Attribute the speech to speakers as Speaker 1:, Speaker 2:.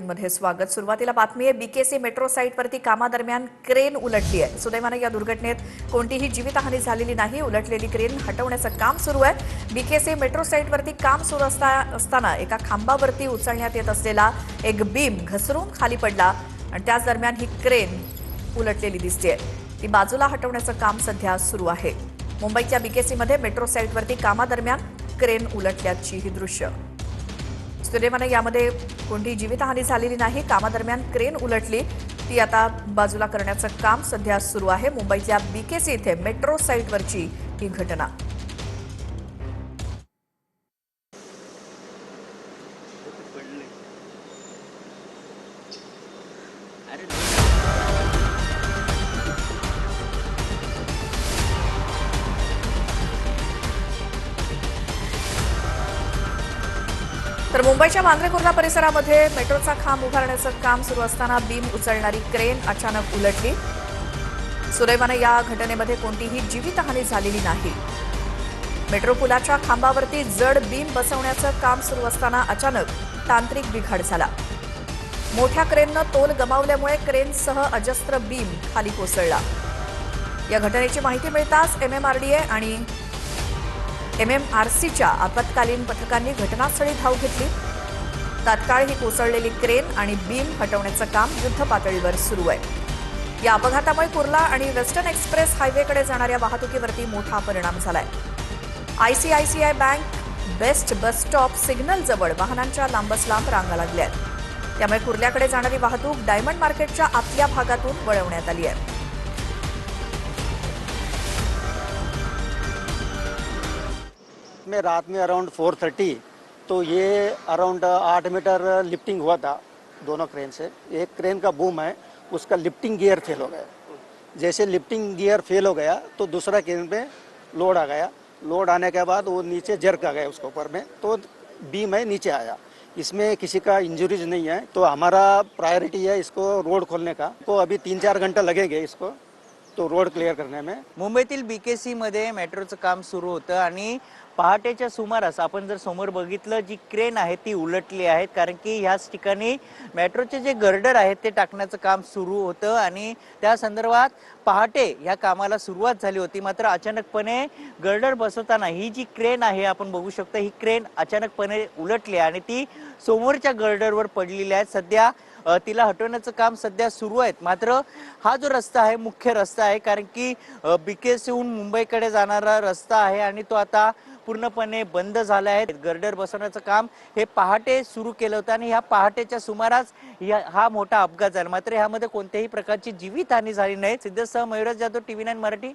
Speaker 1: मध्ये स्वागत। सुरुवातीला बातमी आहे, बीकेसी मेट्रो साईटवरती कामादरम्यान क्रेन उलटली आहे। सुदैवाने या दुर्घटनेत कोणतीही जीवितहानी झालेली नाही। उलटलेली क्रेन हटवण्याचं काम सुरू आहे। बीकेसी मेट्रो साईटवरती काम सुरू असताना एका खांबावरती उचलण्यात येत असलेला एक बीम घसरून खाली पडला आणि त्याच दरम्यान ही क्रेन उलटलेली दिसते। ती बाजूला हटवण्याचं काम सध्या सुरू आहे। मुंबईच्या बीकेसीमध्ये मेट्रो साईटवरती कामादरम्यान क्रेन उलटल्याची ही दृश्य। सुदैवाने यामध्ये कोणतीही जीवितहानी झालेली नाही। कामादरम्यान क्रेन उलटली, ती आता बाजूला करण्याचं काम सध्या सुरू आहे। मुंबईच्या बीकेसी इथे मेट्रो साईटवरची ही घटना। तर मुंबईच्या वांद्रे कुर्ला परिसरामध्ये मेट्रोचा खांब उभारण्याचं काम सुरू असताना बीम उचलणारी क्रेन अचानक उलटली। सुदैवाने या घटनेमध्ये कोणतीही जीवितहानी झालेली नाही। मेट्रो पुलाच्या खांबावरती जड बीम बसवण्याचं काम सुरू असताना अचानक तांत्रिक बिघाड झाला। मोठ्या क्रेननं तोल गमावल्यामुळे क्रेनसह अजस्त्र बीम खाली कोसळला। या घटनेची माहिती मिळताच एमएमआरडीए आणि एमएमआरसीच्या आपत्कालीन पथकांनी घटनास्थळी धाव घेतली। तात्काळ ही कोसळलेली क्रेन आणि बीम हटवण्याचं काम युद्धपातळीवर सुरू आहे। या अपघातामुळे कुर्ला आणि वेस्टर्न एक्सप्रेस हायवेकडे जाणाऱ्या वाहतुकीवरती मोठा परिणाम झालाय। ICICI bank best bus stop signal जवळ वाहनांच्या लांबच लांब रांगा लागल्या आहेत। त्यामुळे कुर्ल्याकडे जाणारी वाहतूक डायमंड मार्केटच्या आतल्या भागातून वळवण्यात आली आहे।
Speaker 2: में रात में अराउंड 4:30 तो ये अराउंड 8 मीटर लिफ्टिंग हुआ था दोनों क्रेन से। एक क्रेन का बूम है, उसका लिफ्टिंग गियर फेल हो गया। जैसे लिफ्टिंग गियर फेल हो गया तो दूसरा क्रेन पे लोड आ गया। लोड आने के बाद वो नीचे जर्क आ गया उसके ऊपर में, तो बीम है नीचे आया। इसमें किसी का इंजरीज नहीं है। तो हमारा प्रायोरिटी है इसको रोड खोलने का। तो अभी 3-4 घंटे लगेंगे इसको तो रोड क्लियर करने में।
Speaker 3: मुंबईतील बीकेसी मध्ये मेट्रोचं काम सुरू होतं आणि पहाटेच्या सुमारास आपण जर समोर बघितलं, जी क्रेन आहे ती उलटली आहे, कारण की ह्याच ठिकाणी मेट्रोचे जे गर्डर आहेत ते टाकण्याचं काम सुरू होतं आणि त्या संदर्भात पहाटे ह्या कामाला सुरुवात झाली होती। मात्र अचानकपणे गर्डर बसवताना ही जी क्रेन आहे आपण बघू शकतो, ही क्रेन अचानकपणे उलटली आणि ती समोरच्या गर्डरवर पडलेली आहे। सध्या तिला हटवण्याचं काम सध्या सुरू आहे। मात्र हा जो रस्ता आहे मुख्य रस्ता आहे, कारण की बीकेसीहून मुंबईकडे जाणारा रस्ता आहे आणि तो आता पूर्णपणे बंद झाला आहे। गर्डर बसवण्याचं काम हे पहाटे सुरू केलं होतं आणि ह्या पहाटेच्या सुमारास हा मोठा अपघात झाला। मात्र ह्यामध्ये कोणत्याही प्रकारची जीवितहानी झाली नाही। सिद्धेशसह मयुराज जाधव, TV9 मराठी।